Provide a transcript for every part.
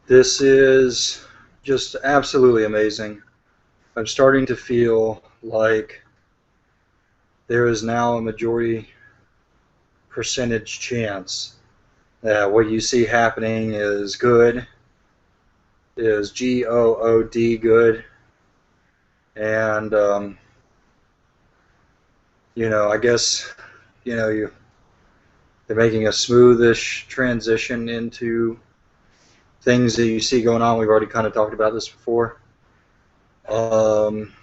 This is just absolutely amazing. I'm starting to feel like there is now a majority percentage chance that what you see happening is good, is Good, good, and I guess they're making a smoothish transition into things that you see going on. We've already kind of talked about this before. Um,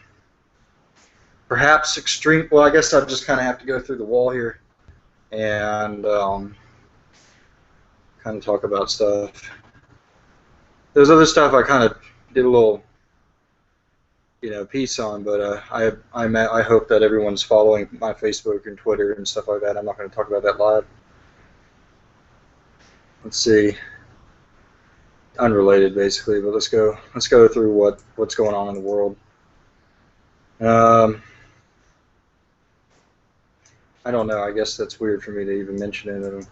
Perhaps extreme. Well, I guess I just kind of have to go through the wall here and kind of talk about stuff. There's other stuff I kind of did a little, piece on, but I hope that everyone's following my Facebook and Twitter and stuff like that. I'm not going to talk about that live. Let's see, unrelated basically, but let's go through what's going on in the world. I don't know. I guess that's weird for me to even mention it.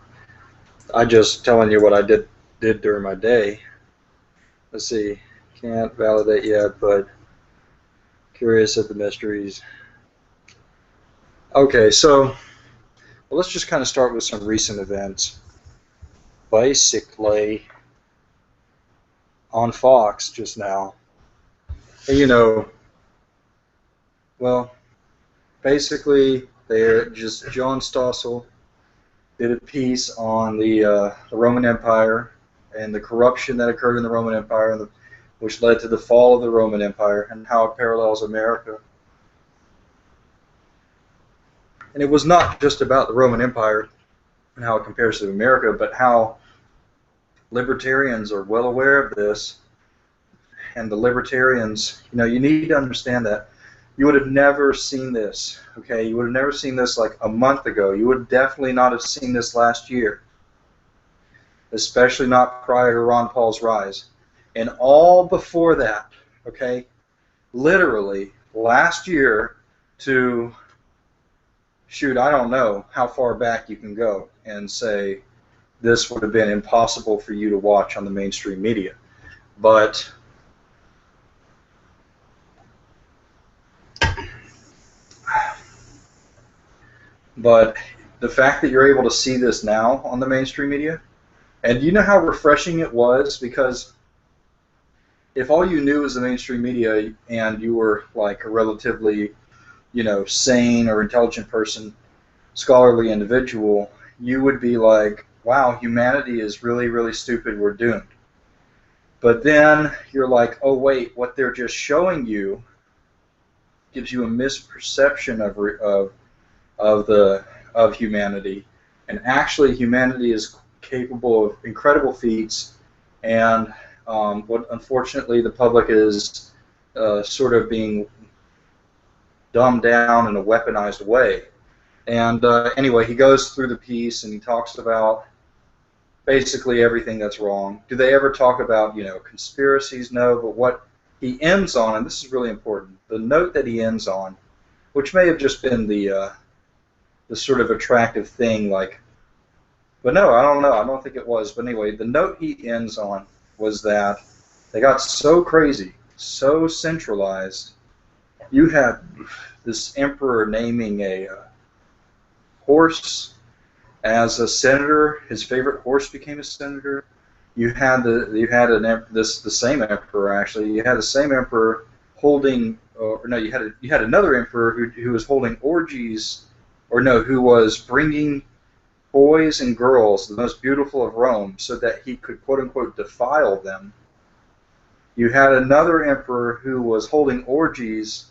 I just telling you what I did during my day. Let's see. Can't validate yet, but curious at the mysteries. Okay, so let's just kind of start with some recent events. Basically, on Fox just now, and, well, basically, they're just John Stossel did a piece on the Roman Empire and the corruption that occurred in the Roman Empire, which led to the fall of the Roman Empire, and how it parallels America. And it was not just about the Roman Empire and how it compares to America, but how libertarians are well aware of this. And the libertarians, you need to understand that you would have never seen this, okay? You would have never seen this like a month ago. You would definitely not have seen this last year, especially not prior to Ron Paul's rise. And all before that, okay, literally last year to, shoot, I don't know how far back you can go and say this would have been impossible for you to watch on the mainstream media. But the fact that you're able to see this now on the mainstream media, and you know how refreshing it was, because if all you knew was the mainstream media and you were like a relatively, sane or intelligent person, scholarly individual, you would be like, wow, humanity is really, really stupid, we're doomed. But then you're like, oh wait, what they're just showing you gives you a misperception of humanity, and actually humanity is capable of incredible feats, and what unfortunately the public is sort of being dumbed down in a weaponized way. And anyway, he goes through the piece and he talks about basically everything that's wrong. Do they ever talk about, conspiracies? No, but what he ends on, and this is really important, the note that he ends on, which may have just been the sort of attractive thing, like, but no, I don't know, I don't think it was. But anyway, the note he ends on was that they got so crazy, so centralized. You had this emperor naming a horse as a senator. His favorite horse became a senator. The same emperor actually. You had the same emperor holding, or no, you had another emperor who was holding orgies, or no, who was bringing boys and girls, the most beautiful of Rome, so that he could quote unquote defile them. You had another emperor who was holding orgies,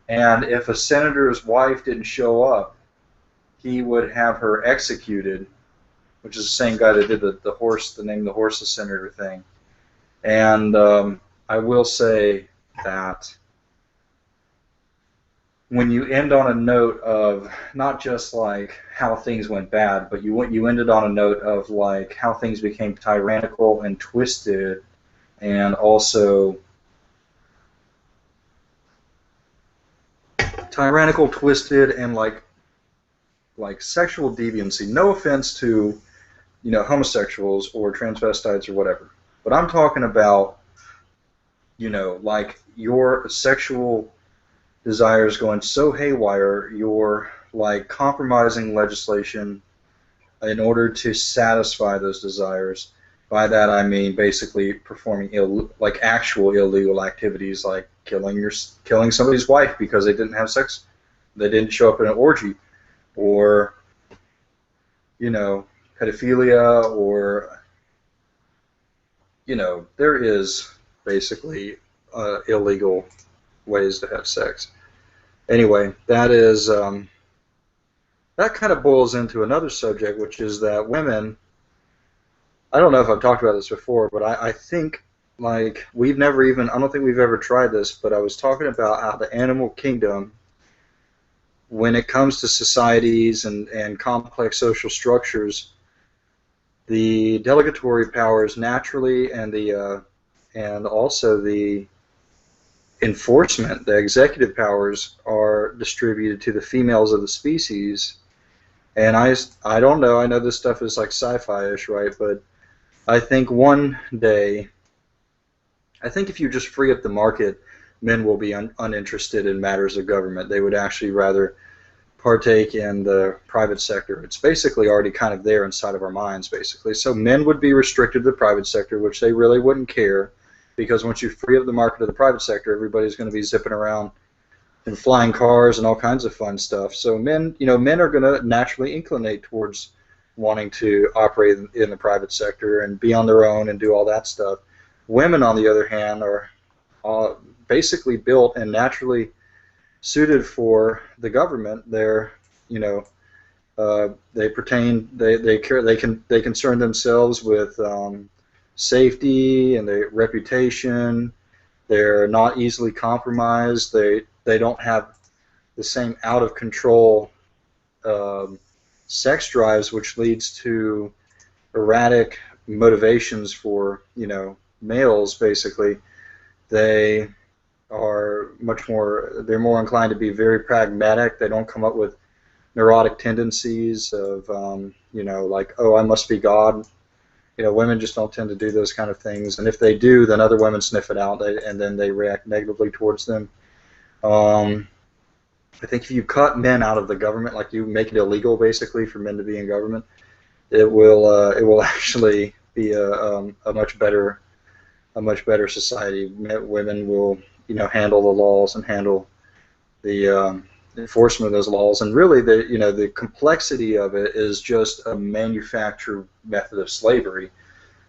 and if a senator's wife didn't show up, he would have her executed, which is the same guy that did the name the horse the senator thing. And I will say that when you end on a note of not just like how things went bad, but you ended on a note of like how things became tyrannical and twisted, and also tyrannical, twisted, and like like sexual deviancy. No offense to, homosexuals or transvestites or whatever, but I'm talking about, like your sexual desires going so haywire, you're like compromising legislation in order to satisfy those desires. By that I mean basically performing like actual illegal activities, like killing somebody's wife because they didn't have sex, they didn't show up in an orgy, or pedophilia, or there is basically illegal ways to have sex. Anyway, that kind of boils into another subject, which is that women, I don't know if I've talked about this before, but I think, like, I don't think we've ever tried this, but I was talking about how the animal kingdom, when it comes to societies and complex social structures, the delegatory powers naturally and also the enforcement, the executive powers, are distributed to the females of the species. And I don't know, I know this stuff is like sci-fi-ish, right? But I think one day, I think if you just free up the market, men will be uninterested in matters of government. They would actually rather partake in the private sector. It's basically already kind of there inside of our minds, basically. So men would be restricted to the private sector, which they really wouldn't care, because once you free up the market of the private sector, everybody's going to be zipping around in flying cars and all kinds of fun stuff. So men are going to naturally inclinate towards wanting to operate in the private sector and be on their own and do all that stuff. Women, on the other hand, are basically built and naturally suited for the government. They're, they concern themselves with safety and their reputation. They're not easily compromised. They don't have the same out of control sex drives, which leads to erratic motivations for males. Basically, they are they're more inclined to be very pragmatic. They don't come up with neurotic tendencies of like, oh, I must be God. Women just don't tend to do those kind of things, and if they do, then other women sniff it out, and then they react negatively towards them. I think if you cut men out of the government, like you make it illegal basically for men to be in government, it will actually be a much better society. Women will handle the laws and handle the enforcement of those laws, and really the complexity of it is just a manufactured method of slavery.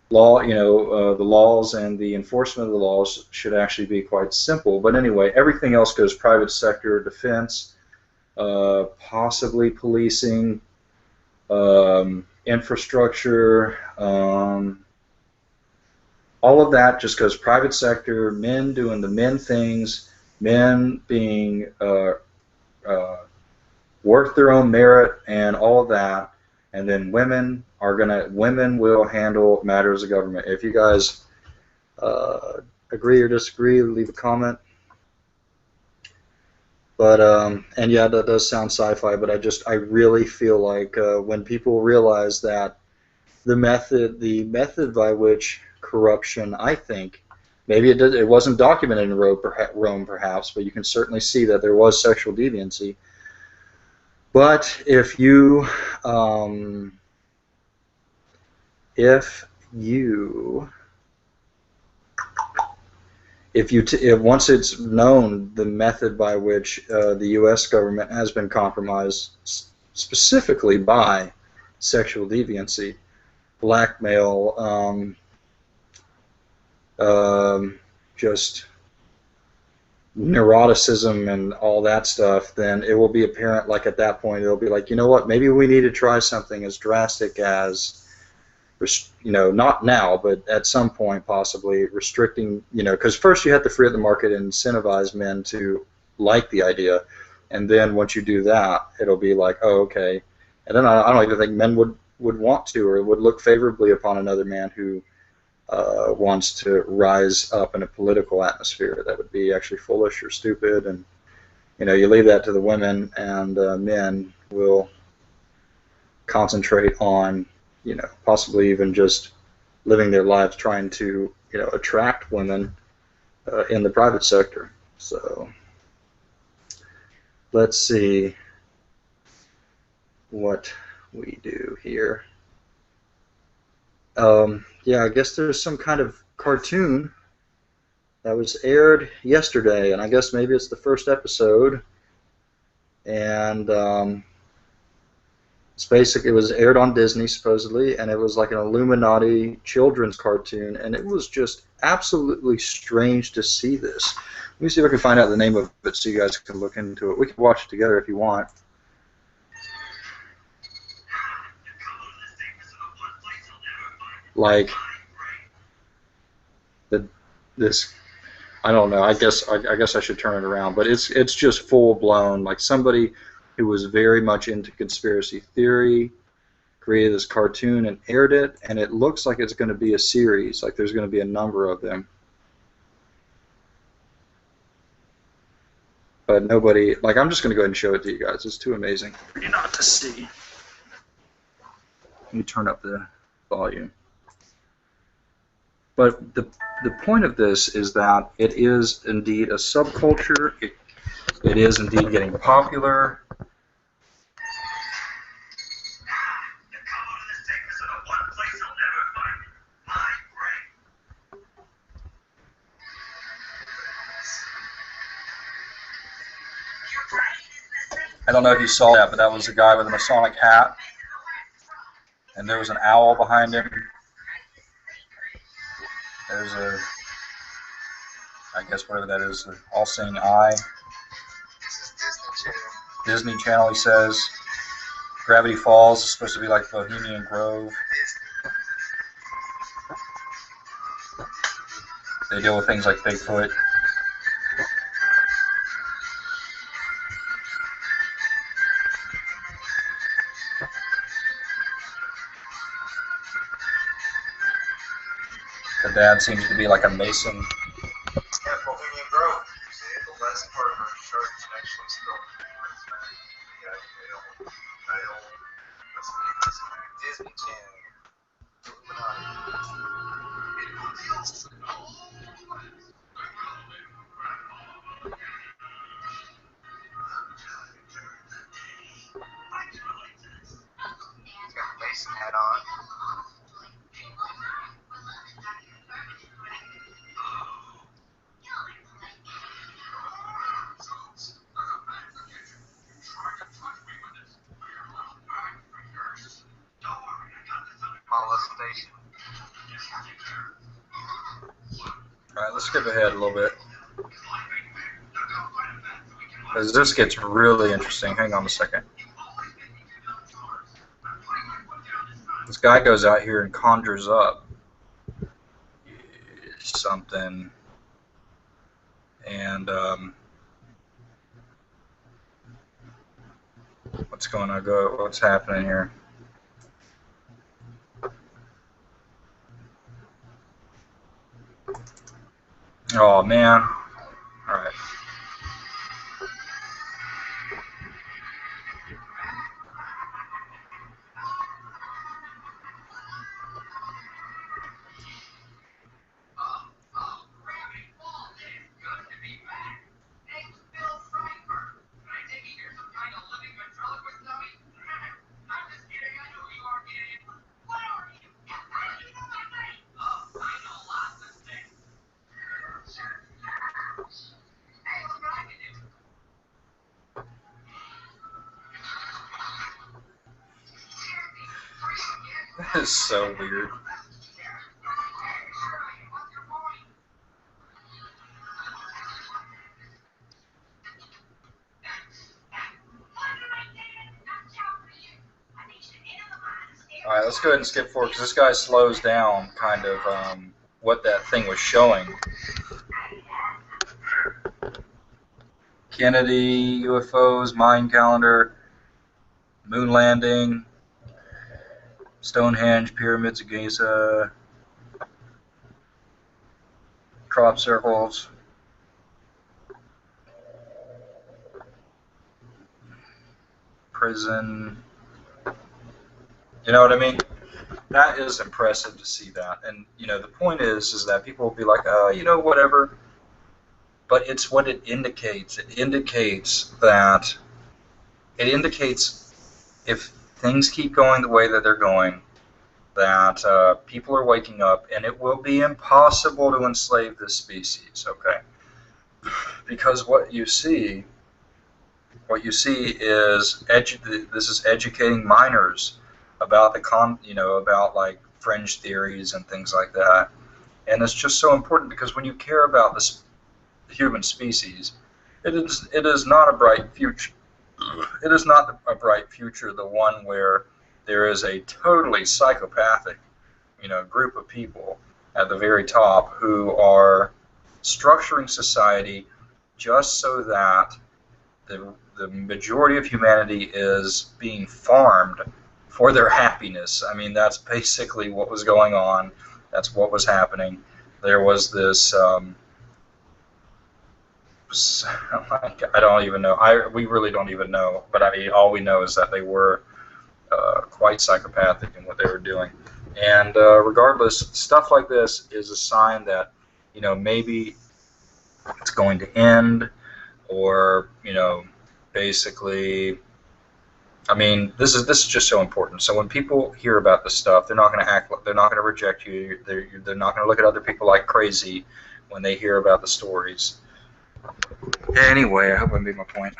The laws and the enforcement of the laws should actually be quite simple. But anyway, everything else goes private sector, defense, possibly policing, infrastructure, all of that just goes private sector. Men doing the men things, men being worth their own merit and all of that, and then women will handle matters of government. If you guys agree or disagree, leave a comment. But and yeah, that does sound sci-fi, but I really feel like when people realize that the method by which corruption, I think, maybe it wasn't documented in Rome perhaps, but you can certainly see that there was sexual deviancy. But if once it's known the method by which the U.S. government has been compromised, specifically by sexual deviancy, blackmail, just neuroticism and all that stuff, then it will be apparent, like at that point it'll be like, you know what, maybe we need to try something as drastic as, not now, but at some point possibly restricting, because first you have to free up the market and incentivize men to like the idea, and then once you do that, it'll be like, oh, okay, and then I don't even think men would want to, or would look favorably upon another man who wants to rise up in a political atmosphere. That would be actually foolish or stupid, and you leave that to the women, and men will concentrate on, possibly even just living their lives trying to, attract women in the private sector. So let's see what we do here. Yeah, I guess there's some kind of cartoon that was aired yesterday, and I guess maybe it's the first episode. And it was aired on Disney supposedly, and it was like an Illuminati children's cartoon, and it was just absolutely strange to see this. Let me see if I can find out the name of it so you guys can look into it. We can watch it together if you want. Like this, I don't know. I guess I should turn it around, but it's just full blown. Like somebody who was very much into conspiracy theory created this cartoon and aired it, and it looks like it's going to be a series. Like there's going to be a number of them. But nobody, like, I'm just going to go ahead and show it to you guys. It's too amazing for you not to see. Let me turn up the volume. But the point of this is that it is indeed a subculture. It is indeed getting popular. I don't know if you saw that, but that was a guy with a Masonic hat, and there was an owl behind him. There's a, I guess whatever that is, an all-seeing eye. Disney Channel, he says. Gravity Falls is supposed to be like Bohemian Grove. They deal with things like Bigfoot. The dad seems to be like a mason. Yeah, Bohemian Grove. The last part of our chart is actually still Disney Channel. He's got a Mason hat on. Alright, let's skip ahead a little bit, because this gets really interesting. Hang on a second. This guy goes out here and conjures up something, and what's going on? What's happening here? Oh man! All right. That is so weird. Alright, let's go ahead and skip forward, because this guy slows down kind of what that thing was showing. Kennedy, UFOs, Mayan calendar, moon landing, Stonehenge, pyramids of Giza, crop circles, prison, You know what I mean? That is impressive to see that. And you know, the point is that people will be like, oh, you know, whatever. But it's what it indicates. It indicates that if things keep going the way that they're going, that people are waking up, and it will be impossible to enslave this species. Okay, because what you see is this is educating minors about about like fringe theories and things like that, and it's just so important because when you care about this human species, it is not a bright future. It is not a bright future, the one where there is a totally psychopathic, group of people at the very top who are structuring society just so that the majority of humanity is being farmed for their happiness. I mean, that's basically what was going on. That's what was happening. There was this. I don't even know. We really don't even know. But I mean, all we know is that they were quite psychopathic in what they were doing. And regardless, stuff like this is a sign that maybe it's going to end, or basically. I mean, this is just so important. So when people hear about this stuff, they're not going to act. They're not going to reject you. They're not going to look at other people like crazy when they hear about the stories. Anyway, I hope I made my point.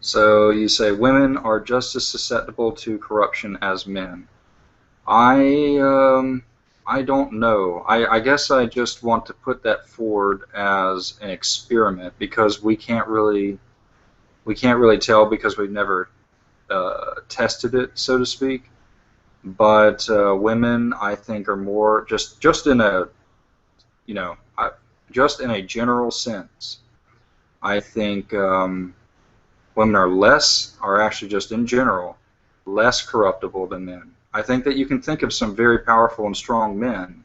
So you say women are just as susceptible to corruption as men. I don't know. I guess I just want to put that forward as an experiment because we can't really tell because we've never tested it, so to speak. But women, I think, are more just in a just in a general sense. I think women are actually just in general less corruptible than men. I think that you can think of some very powerful and strong men,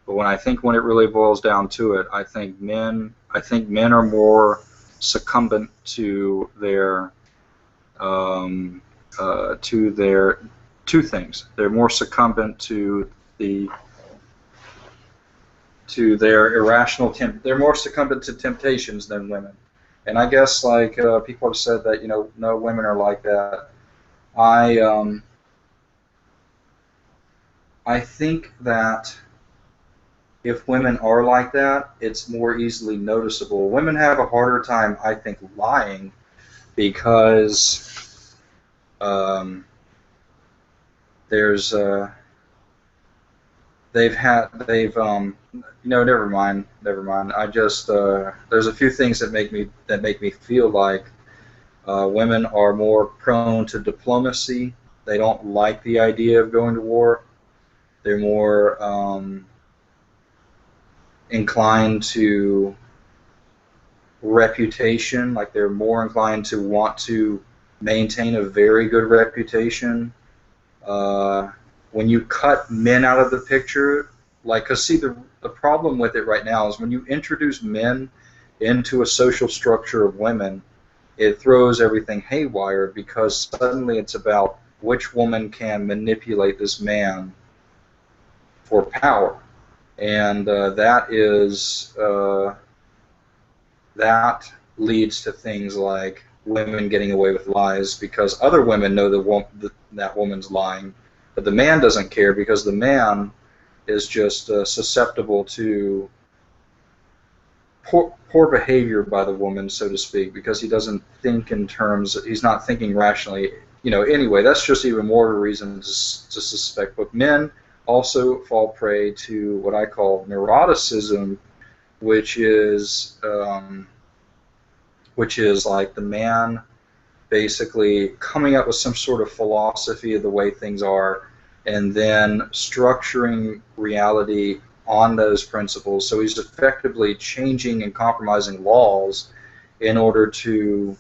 but when it really boils down to it, I think men are more succumbent to their two things. They're more succumbent to their they're more succumbent to temptations than women. And I guess like people have said that no women are like that. I think that if women are like that, it's more easily noticeable. Women have a harder time, I think, lying because there's never mind. I just there's a few things that make me feel like women are more prone to diplomacy. They don't like the idea of going to war. They're more inclined to reputation, like they're more inclined to want to maintain a very good reputation. When you cut men out of the picture, because see, the problem with it right now is when you introduce men into a social structure of women, it throws everything haywire because suddenly it's about which woman can manipulate this man for power, and that leads to things like women getting away with lies because other women know that woman's lying, but the man doesn't care because the man is just susceptible to poor behavior by the woman, so to speak, because he doesn't think he's not thinking rationally. Anyway, that's just even more of a reason to suspect. But men also fall prey to what I call neuroticism, which is like the man basically coming up with some sort of philosophy of the way things are and then structuring reality on those principles. So he's effectively changing and compromising laws in order to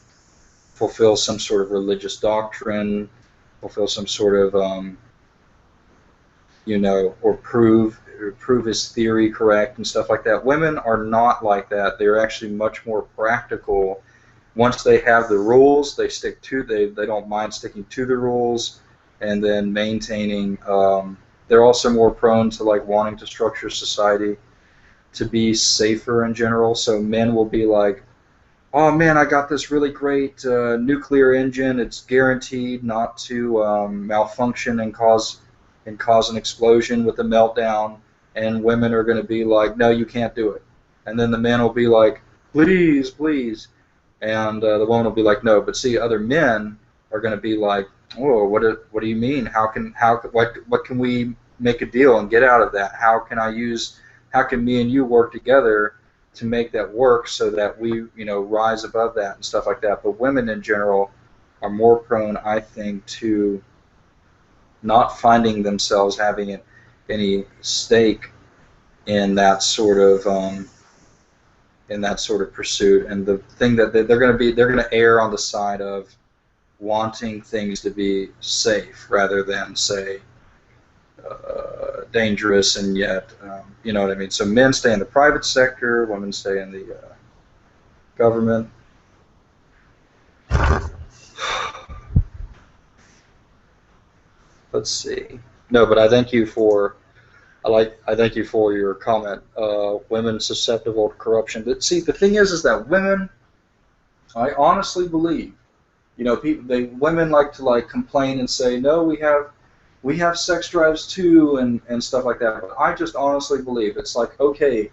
fulfill some sort of religious doctrine, fulfill some sort of or prove his theory correct and stuff like that. Women are not like that. They're actually much more practical. Once they have the rules, they don't mind sticking to the rules, and then maintaining. They're also more prone to like wanting to structure society to be safer in general. So men will be like, oh man, I got this really great nuclear engine. It's guaranteed not to malfunction and cause an explosion with a meltdown. And women are going to be like, no, you can't do it. And then the men will be like, please, please. And the woman will be like, no. But see, other men are going to be like, oh, what do you mean? What can we make a deal and get out of that? How can me and you work together to make that work so that we, rise above that and stuff like that. But women in general are more prone, I think, to not finding themselves having any stake in that sort of pursuit. And the thing that they're going to err on the side of wanting things to be safe rather than say dangerous, and yet, you know what I mean? So men stay in the private sector, women stay in the government. Let's see. No, but I thank you for your comment. Women susceptible to corruption. But see, the thing is that women, I honestly believe, women like to complain and say, no, we have sex drives too and stuff like that. But I just honestly believe it's like, okay,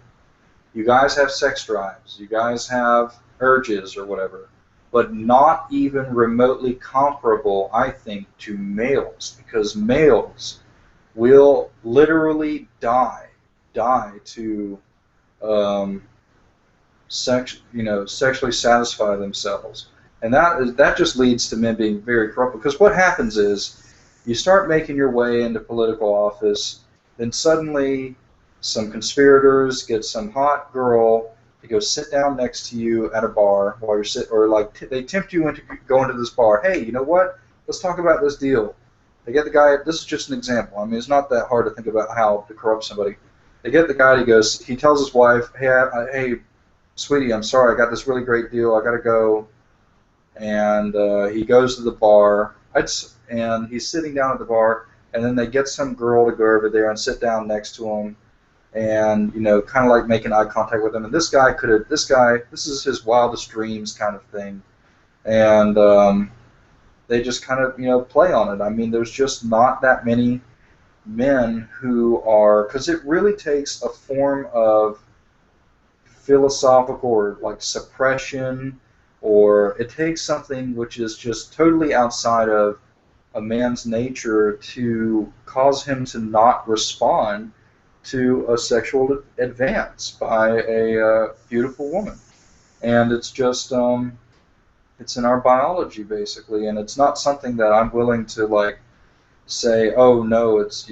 you guys have sex drives, you guys have urges or whatever, but not even remotely comparable, I think, to males, because males will literally die to sexually satisfy themselves, and that just leads to men being very corrupt. Because what happens is, you start making your way into political office, then suddenly some conspirators get some hot girl to go sit down next to you at a bar while you're they tempt you into go into this bar. Hey, you know what? Let's talk about this deal. They get the guy. This is just an example. I mean, it's not that hard to think about how to corrupt somebody. They get the guy. He tells his wife, hey, sweetie, I'm sorry, I got this really great deal. I got to go. And he goes to the bar. And he's sitting down at the bar, and then they get some girl to go over there and sit down next to him, and kind of like making eye contact with him. And this is his wildest dreams kind of thing, and they just kind of play on it. I mean, there's just not that many men who are, because it really takes a form of philosophical or like suppression, or it takes something which is just totally outside of a man's nature to cause him to not respond to a sexual advance by a beautiful woman. And it's just, it's in our biology, basically, and it's not something that I'm willing to say, oh no, it's,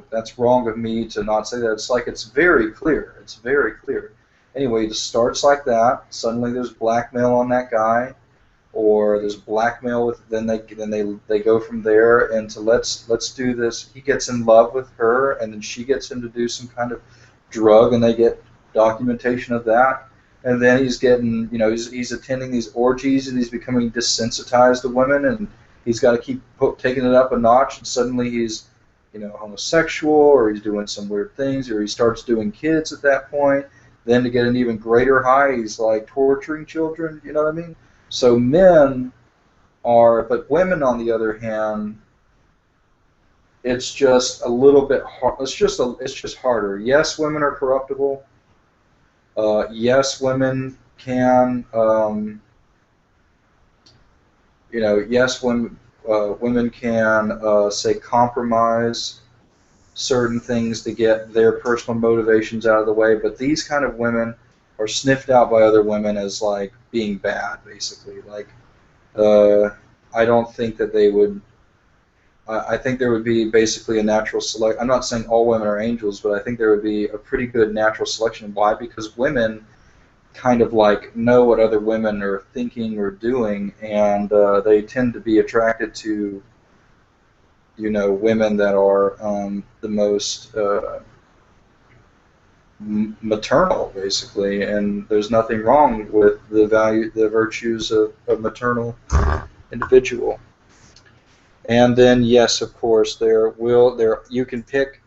that's wrong of me to not say that. It's very clear. It's very clear. Anyway, it starts like that. Suddenly there's blackmail on that guy, or there's blackmail with. Then they go from there into let's do this. He gets in love with her, and then she gets him to do some kind of drug, and they get documentation of that. And then he's getting, he's attending these orgies, and he's becoming desensitized to women, and he's got to keep taking it up a notch. And suddenly he's, homosexual, or he's doing some weird things, or he starts doing kids at that point. Then to get an even greater high, he's torturing children. You know what I mean? So men are, but women on the other hand, it's just a little bit hard. It's just harder. Yes, women are corruptible. Yes, women can. Yes, women can say compromise certain things to get their personal motivations out of the way, but these kind of women are sniffed out by other women as being bad, basically. I don't think that they would. I think there would be basically a natural select. I'm not saying all women are angels, but I think there would be a pretty good natural selection. Why? Because women kind of know what other women are thinking or doing, and they tend to be attracted to women that are the most maternal, basically, and there's nothing wrong with the virtues of a maternal individual. And then, yes, of course, you can pick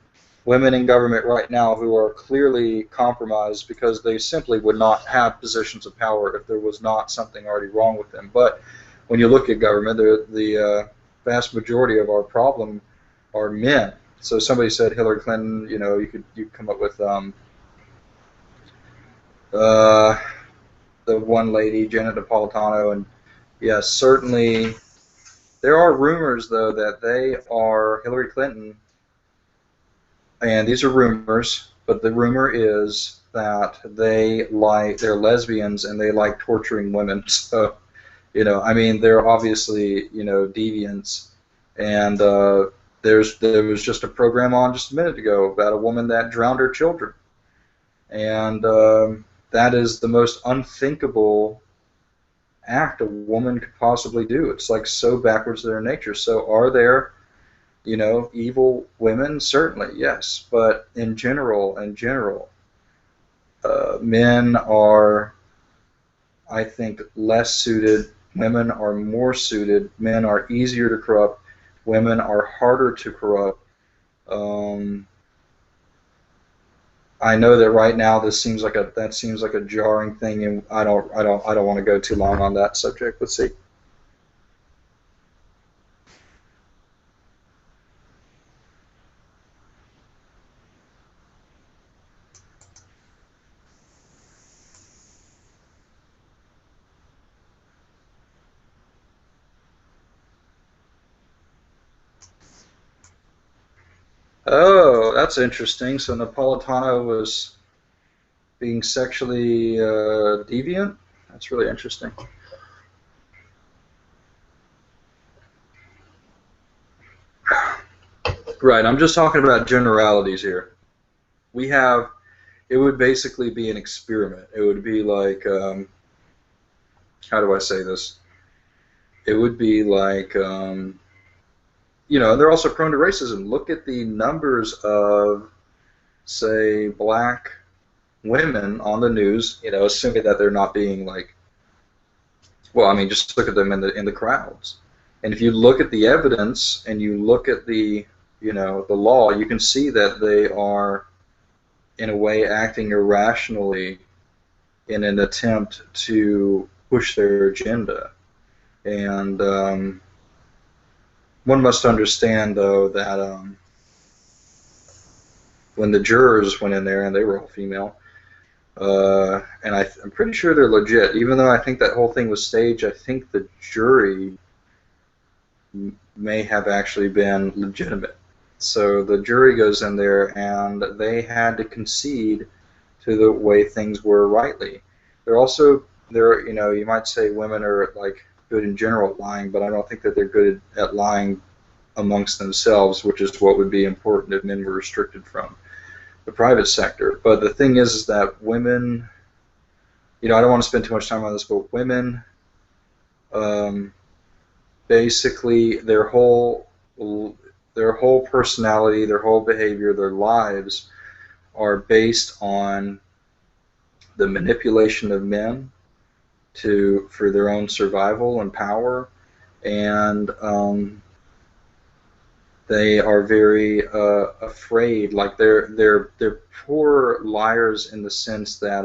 women in government right now who are clearly compromised because they simply would not have positions of power if there was not something already wrong with them. But when you look at government, the vast majority of our problem are men. So somebody said Hillary Clinton. You come up with uh, the one lady, Janet Napolitano, and yes, certainly there are rumors though that they are Hillary Clinton. And these are rumors, but the rumor is that they're lesbians and they like torturing women. So, I mean, they're obviously, deviants. And there was just a program on just a minute ago about a woman that drowned her children. And that is the most unthinkable act a woman could possibly do. It's like so backwards to their nature. So are there evil women? Certainly, yes. But in general, men are, I think, less suited. Women are more suited. Men are easier to corrupt. Women are harder to corrupt. I know that right now that seems like a jarring thing, and I don't want to go too long on that subject. Let's see. Oh, that's interesting. So Napolitano was being sexually deviant? That's really interesting. Right, I'm just talking about generalities here. It would basically be an experiment. It would be like, how do I say this? It would be like, they're also prone to racism. Look at the numbers of, say, black women on the news, assuming that they're not being like, well, I mean, just look at them in the crowds. And if you look at the evidence and you look at the law, you can see that they are, in a way, acting irrationally in an attempt to push their agenda. And one must understand, though, that when the jurors went in there, and they were all female, and I'm pretty sure they're legit, even though I think that whole thing was staged, I think the jury may have actually been legitimate. So the jury goes in there, and they had to concede to the way things were rightly. You might say women are like good in general at lying, but I don't think that they're good at lying amongst themselves, which is what would be important if men were restricted from the private sector. But the thing is that women, I don't want to spend too much time on this, but women, basically their whole personality, their whole behavior, their lives are based on the manipulation of men for their own survival and power, and they are very afraid. Like they're poor liars in the sense that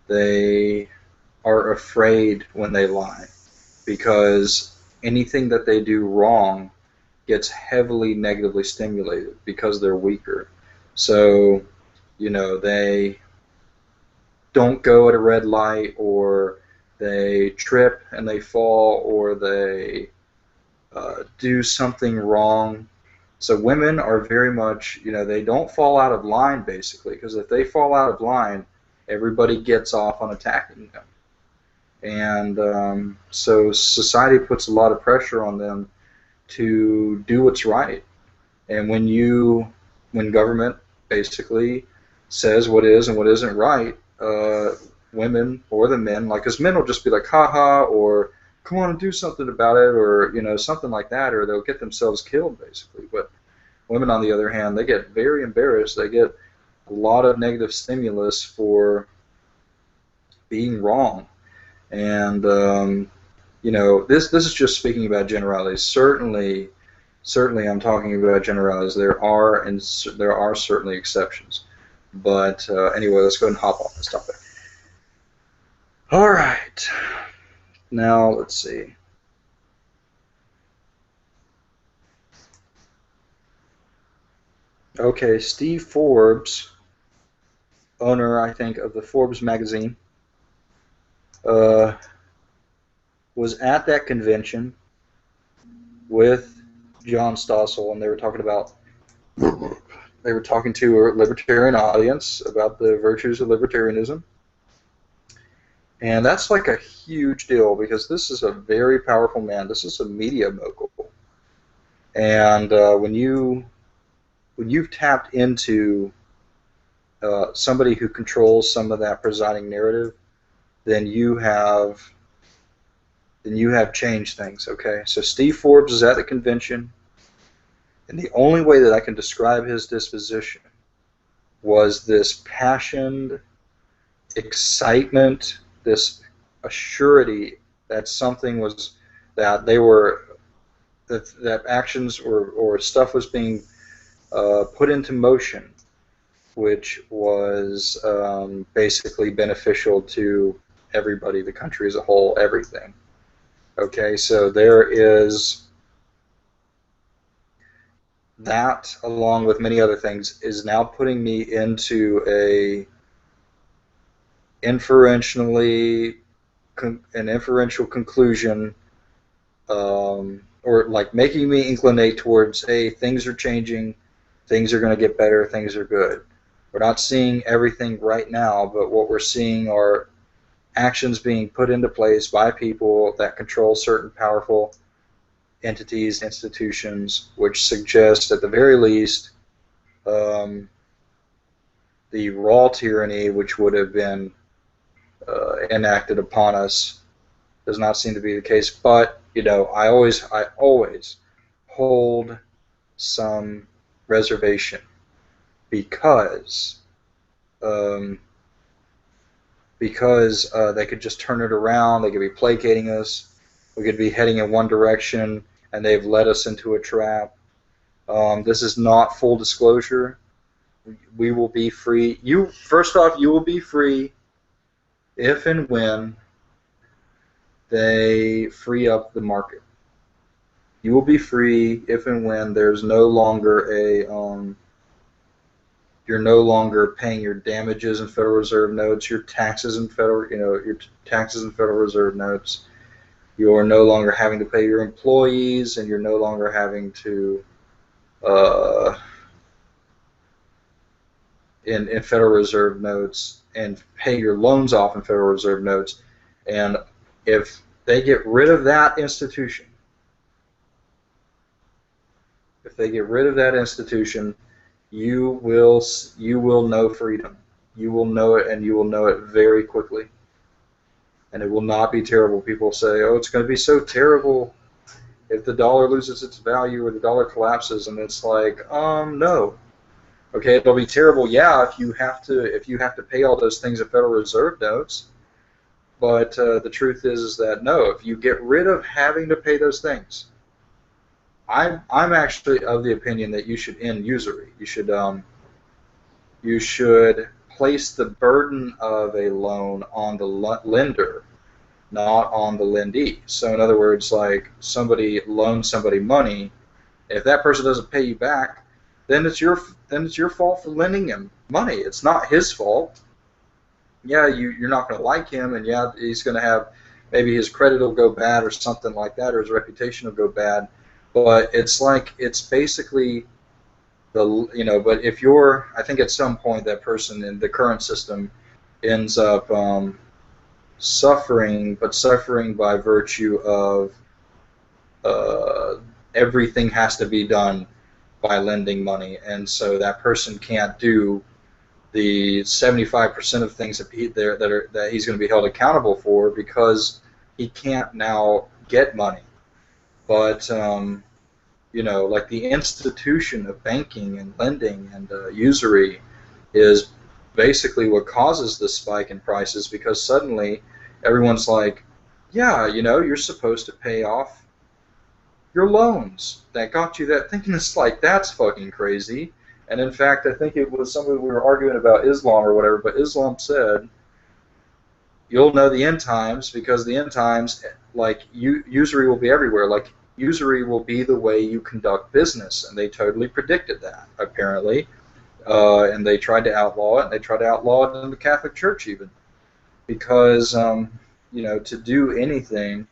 they are afraid when they lie, because anything that they do wrong gets heavily negatively stimulated because they're weaker. So, they don't go at a red light, or they trip and they fall, or they do something wrong. So women are very much, they don't fall out of line, basically, because if they fall out of line, everybody gets off on attacking them. And so society puts a lot of pressure on them to do what's right. And when government basically says what is and what isn't right, women or the men, like, because men will just be like, haha, or come on and do something about it, or something like that, or they'll get themselves killed basically. But women, on the other hand, they get very embarrassed. They get a lot of negative stimulus for being wrong, and this is just speaking about generalities. Certainly, I'm talking about generalities. There are certainly exceptions, but anyway, let's go ahead and hop off this topic. All right, now let's see. Okay, Steve Forbes, owner, I think, of the Forbes magazine, was at that convention with John Stossel, and they were talking to a libertarian audience about the virtues of libertarianism. And that's like a huge deal because this is a very powerful man. This is a media mogul. And when you've tapped into somebody who controls some of that presiding narrative, then you have changed things. Okay, so Steve Forbes is at the convention, and the only way that I can describe his disposition was this passionate excitement, this assurity that something was, that they were, that actions or stuff was being put into motion, which was basically beneficial to everybody, the country as a whole, everything. Okay, so there is that, along with many other things, is now putting me into an inferential conclusion, or like making me inclinate towards, hey, things are changing, things are going to get better, things are good. We're not seeing everything right now, but what we're seeing are actions being put into place by people that control certain powerful entities, institutions, which suggest, at the very least, the raw tyranny which would have been enacted upon us does not seem to be the case. But I always hold some reservation because they could just turn it around. They could be placating us. We could be heading in one direction, and they've led us into a trap. This is not full disclosure. We will be free. First off, you will be free if and when they free up the market. You will be free if and when there's no longer you're no longer paying your damages in Federal Reserve notes, your taxes in Federal Reserve notes. You're no longer having to pay your employees, and you're no longer having to in Federal Reserve notes and pay your loans off in Federal Reserve notes. And if they get rid of that institution, you will know freedom. You will know it, and you will know it very quickly. And it will not be terrible. People say, oh, it's going to be so terrible if the dollar loses its value or the dollar collapses, and it's like, no. Okay, it'll be terrible, yeah, if you have to pay all those things in Federal Reserve notes. But the truth is that no, if you get rid of having to pay those things, I'm actually of the opinion that you should end usury. You should place the burden of a loan on the lender, not on the lendee. So in other words, like somebody loans somebody money, if that person doesn't pay you back, then it's your fault for lending him money. It's not his fault. Yeah, you're not going to like him, and yeah, he's going to have, maybe his credit will go bad or something like that, or his reputation will go bad. But it's basically but if I think at some point that person in the current system ends up suffering by virtue of everything has to be done by lending money, and so that person can't do the 75% of things that he's going to be held accountable for because he can't now get money. But like the institution of banking and lending and usury is basically what causes this spike in prices, because suddenly everyone's like, yeah, you're supposed to pay off your loans that got you that, thinking it's like, that's fucking crazy. And in fact, I think it was somebody, we were arguing about Islam or whatever, but Islam said, you'll know the end times, because the end times, like, usury will be everywhere. Like, usury will be the way you conduct business, and they totally predicted that, apparently. And they tried to outlaw it, and they tried to outlaw it in the Catholic Church even, because to do anything,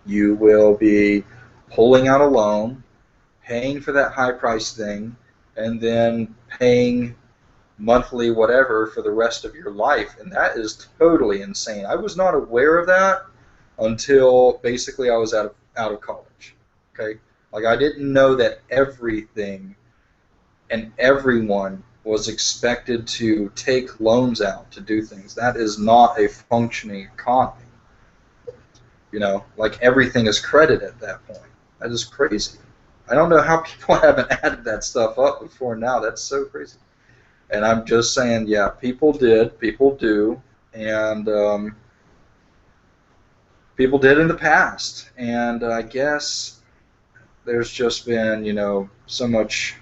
you will be pulling out a loan, paying for that high price thing, and then paying monthly whatever for the rest of your life. And that is totally insane. I was not aware of that until basically I was out of college. Okay, like, I didn't know that everything and everyone was expected to take loans out to do things. That is not a functioning economy. Like, everything is credit at that point. That is crazy. I don't know how people haven't added that stuff up before now. That's so crazy. And I'm just saying, yeah, people did, people do, and people did in the past. And I guess there's just been, so much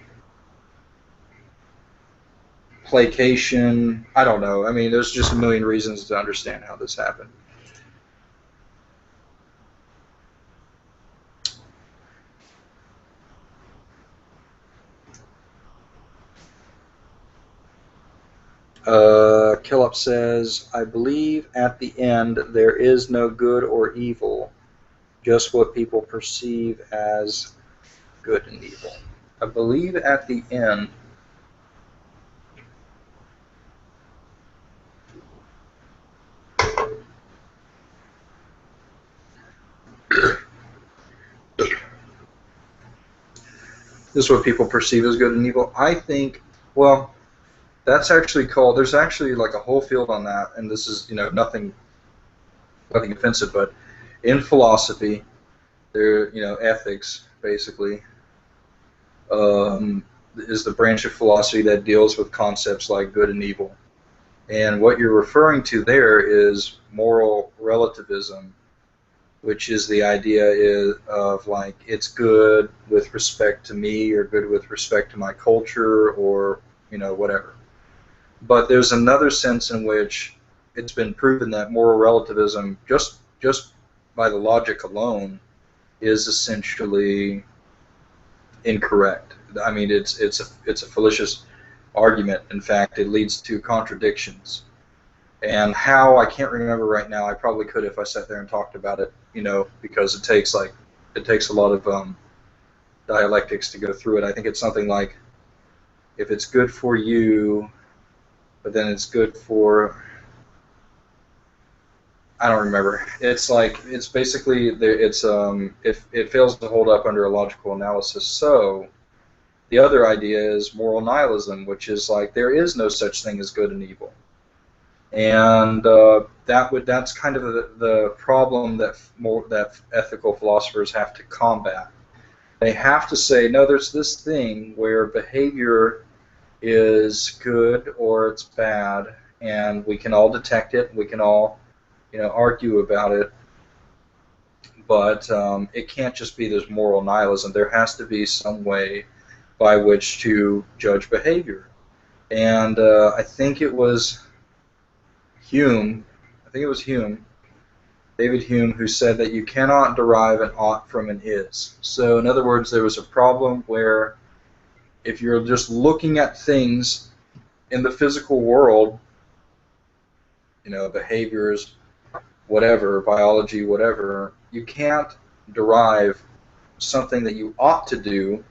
placation. I don't know. I mean, there's just a million reasons to understand how this happened. Killup says, I believe at the end there is no good or evil, just what people perceive as good and evil. I believe at the end this is what people perceive as good and evil. I think, well, that's actually called, there's actually like a whole field on that, and this is, nothing offensive, but in philosophy, there, ethics, basically, is the branch of philosophy that deals with concepts like good and evil. And what you're referring to there is moral relativism, which is the idea of, like, it's good with respect to me, or good with respect to my culture, or whatever. But there's another sense in which it's been proven that moral relativism, just by the logic alone, is essentially incorrect. I mean, it's a fallacious argument. In fact, it leads to contradictions. And how, I can't remember right now. I probably could if I sat there and talked about it, because it takes a lot of dialectics to go through it. I think it's something like, if it's good for you, but then it's good for, I don't remember. It's like, it's basically, if it fails to hold up under a logical analysis. So the other idea is moral nihilism, which is like, there is no such thing as good and evil. And that's kind of the problem that ethical philosophers have to combat. They have to say, no, there's this thing where behavior is good or it's bad, and we can all detect it, we can all argue about it, but it can't just be this moral nihilism. There has to be some way by which to judge behavior. And I think it was Hume, David Hume, who said that you cannot derive an ought from an is. So in other words, there was a problem where if you're just looking at things in the physical world, behaviors, whatever, biology, whatever, you can't derive something that you ought to do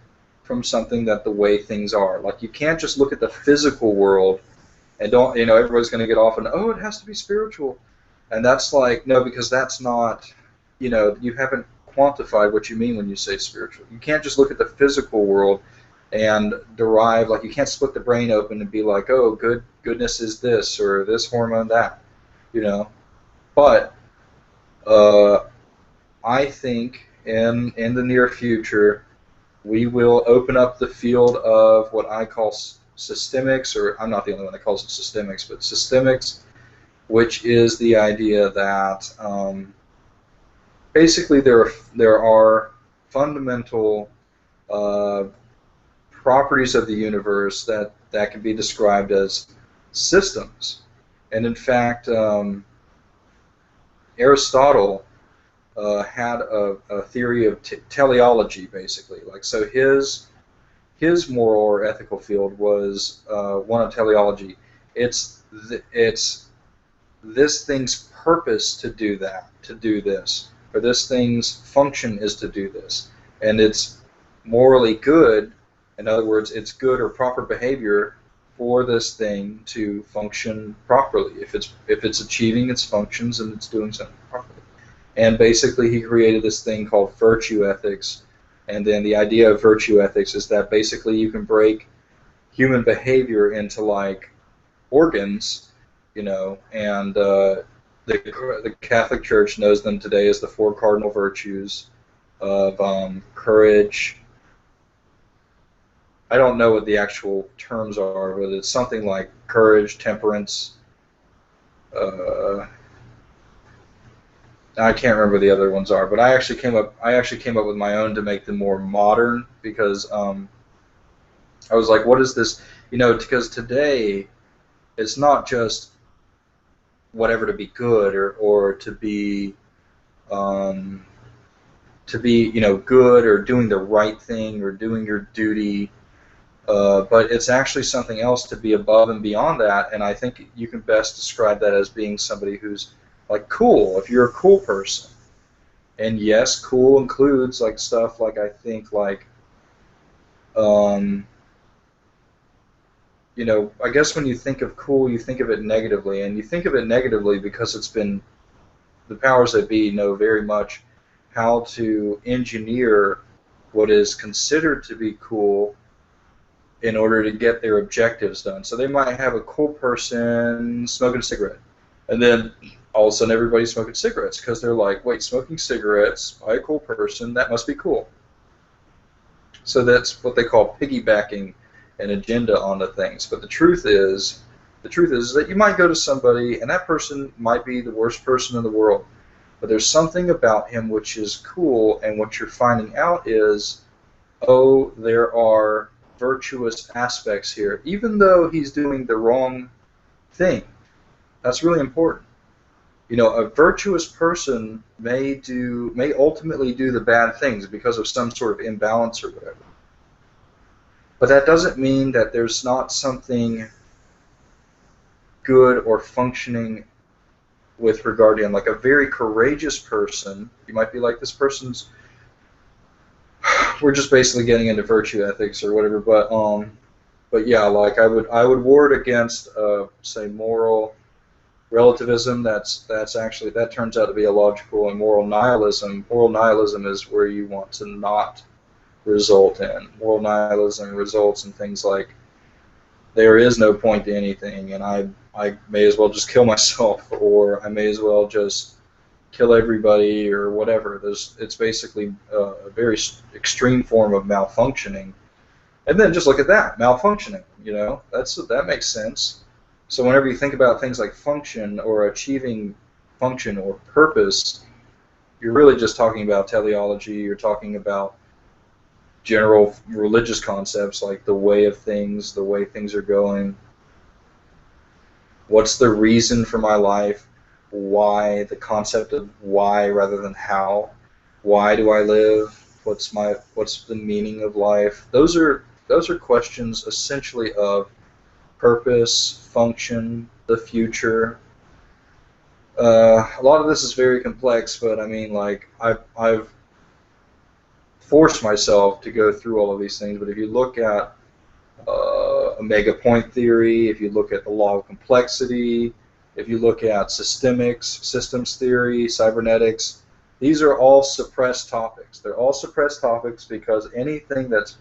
from something that the way things are. Like, you can't just look at the physical world and don't, everybody's going to get off and, oh, it has to be spiritual. And that's like, no, because that's not, you haven't quantified what you mean when you say spiritual. You can't just look at the physical world and derive, like, you can't split the brain open and be like, oh, goodness is this, or this hormone that, But Uh, I think in the near future we will open up the field of what I call systemics, or I'm not the only one that calls it systemics, but systemics, which is the idea that basically there are fundamental uh, properties of the universe that can be described as systems. And in fact, Aristotle had a theory of teleology, basically. Like, so his moral or ethical field was one of teleology. It's this thing's purpose to do that, to do this, or this thing's function is to do this, and it's morally good. In other words, it's good or proper behavior for this thing to function properly. If it's achieving its functions and it's doing something properly. And basically, he created this thing called virtue ethics. And then the idea of virtue ethics is that basically you can break human behavior into like organs, and the Catholic Church knows them today as the four cardinal virtues of courage. I don't know what the actual terms are, but it's something like courage, temperance. Uh, I can't remember what the other ones are, but I actually came up with my own to make them more modern because I was like, what is this? Because today it's not just whatever to be good or to be good or doing the right thing or doing your duty, but it's actually something else to be above and beyond that. And I think you can best describe that as being somebody who's like cool. If you're a cool person, and yes, cool includes like stuff like I think like I guess when you think of cool, you think of it negatively, and you think of it negatively because it's been the powers that be know very much how to engineer what is considered to be cool in order to get their objectives done. So they might have a cool person smoking a cigarette, and then all of a sudden everybody's smoking cigarettes because they're like, wait, smoking cigarettes by a cool person, that must be cool. So that's what they call piggybacking an agenda onto things. But the truth is that you might go to somebody and that person might be the worst person in the world, but there's something about him which is cool, and what you're finding out is, oh, there are virtuous aspects here, even though he's doing the wrong thing. That's really important. A virtuous person may ultimately do the bad things because of some sort of imbalance or whatever. But that doesn't mean that there's not something good or functioning with regard to him. Like a very courageous person, you might be like, this person's, we're just basically getting into virtue ethics or whatever, but yeah, like I would ward against say moral relativism. That turns out to be illogical. And moral nihilism is where you want to not result in. Moral nihilism results in things like there is no point to anything, and I may as well just kill myself, or I may as well just kill everybody, or whatever. It's basically a very extreme form of malfunctioning. And then just look at that, malfunctioning. That makes sense. So whenever you think about things like function or achieving function or purpose, you're really just talking about teleology. You're talking about general religious concepts like the way of things, the way things are going. What's the reason for my life? Why? The concept of why rather than how. Why do I live? What's the meaning of life? Those are questions essentially of purpose, function, the future. A lot of this is very complex, but I mean, like I've forced myself to go through all of these things. But if you look at omega point theory, if you look at the law of complexity, if you look at systemics, systems theory, cybernetics, these are all suppressed topics. They're all suppressed topics because anything that's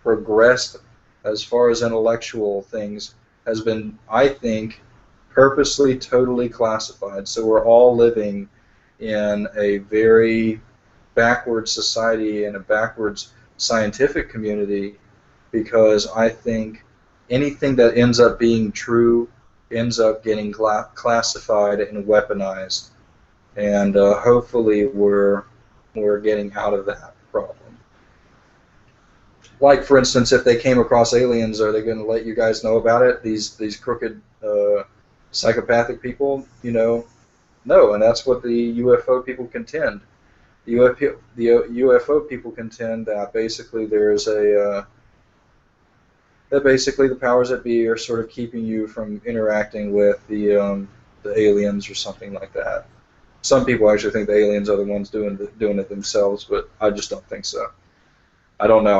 progressed as far as intellectual things has been, I think, purposely totally classified. So we're all living in a very backwards society and a backwards scientific community, because I think anything that ends up being true ends up getting classified and weaponized, and hopefully we're getting out of that problem. Like, for instance, if they came across aliens, are they going to let you guys know about it? These crooked, psychopathic people, no, and that's what the UFO people contend. The UFO people contend that basically that basically the powers that be are sort of keeping you from interacting with the aliens or something like that. Some people actually think the aliens are the ones doing it themselves, but I just don't think so. I don't know.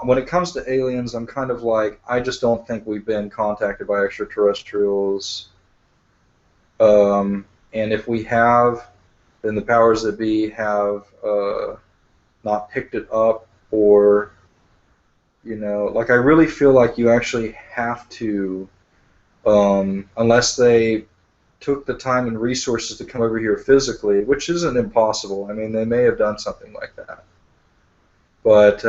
When it comes to aliens, I'm kind of like, I just don't think we've been contacted by extraterrestrials. And if we have, then the powers that be have not picked it up, or like, I really feel like you actually have to, unless they took the time and resources to come over here physically, which isn't impossible. I mean, they may have done something like that. But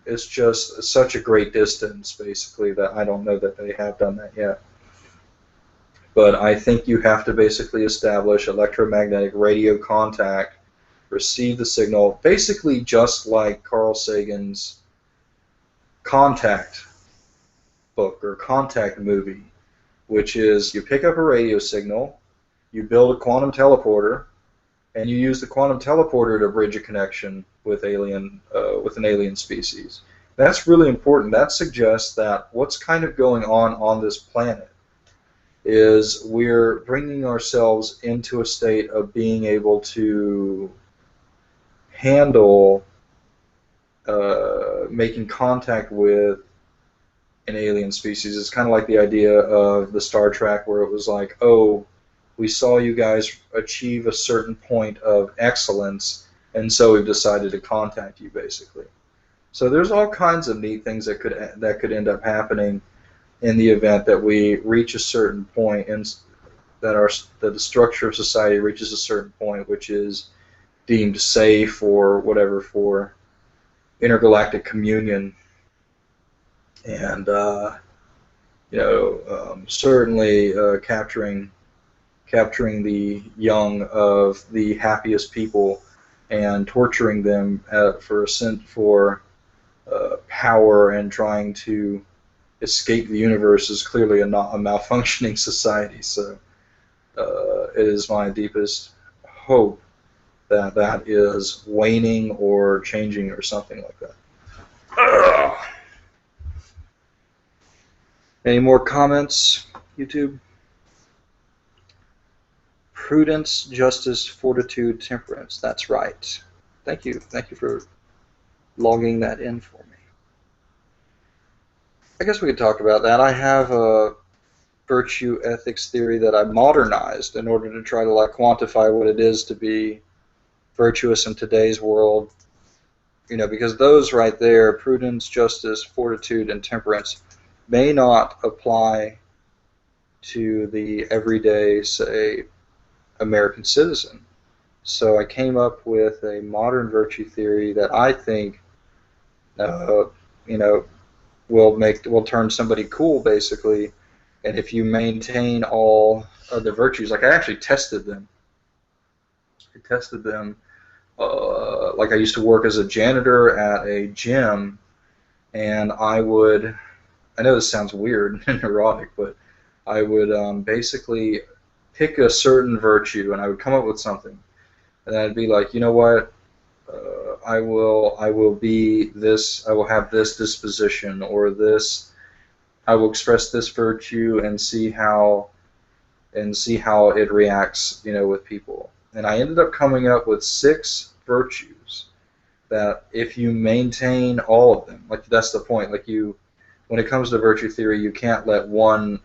it's just such a great distance, basically, that I don't know that they have done that yet. But I think you have to basically establish electromagnetic radio contact, receive the signal, basically just like Carl Sagan's Contact book or Contact movie, which is you pick up a radio signal, you build a quantum teleporter, and you use the quantum teleporter to bridge a connection with with an alien species. That's really important. That suggests that what's kind of going on this planet is we're bringing ourselves into a state of being able to handle making contact with an alien species. It's kind of like the idea of the Star Trek, where it was like, oh, we saw you guys achieve a certain point of excellence, and so we've decided to contact you, basically. So there's all kinds of neat things that could end up happening in the event that we reach a certain point, and that the structure of society reaches a certain point, which is deemed safe or whatever for intergalactic communion. And certainly capturing the young of the happiest people and torturing them for power and trying to escape the universe is clearly a malfunctioning society. So it is my deepest hope that that is waning or changing or something like that. Ugh. Any more comments, YouTube? Prudence, justice, fortitude, temperance. That's right. Thank you. Thank you for logging that in for me. I guess we could talk about that. I have a virtue ethics theory that I modernized in order to try to quantify what it is to be virtuous in today's world. Because those right there, prudence, justice, fortitude, and temperance, may not apply to the everyday, say, American citizen. So I came up with a modern virtue theory that I think, will turn somebody cool, basically. And if you maintain all of the virtues, like I actually tested them. Like I used to work as a janitor at a gym, and I know this sounds weird and neurotic, but I would basically pick a certain virtue, and I would come up with something, and I'd be like, you know what, I will be this, I will have this disposition, or this, I will express this virtue and see how it reacts, with people. And I ended up coming up with 6 virtues that if you maintain all of them, like that's the point, when it comes to virtue theory, you can't let one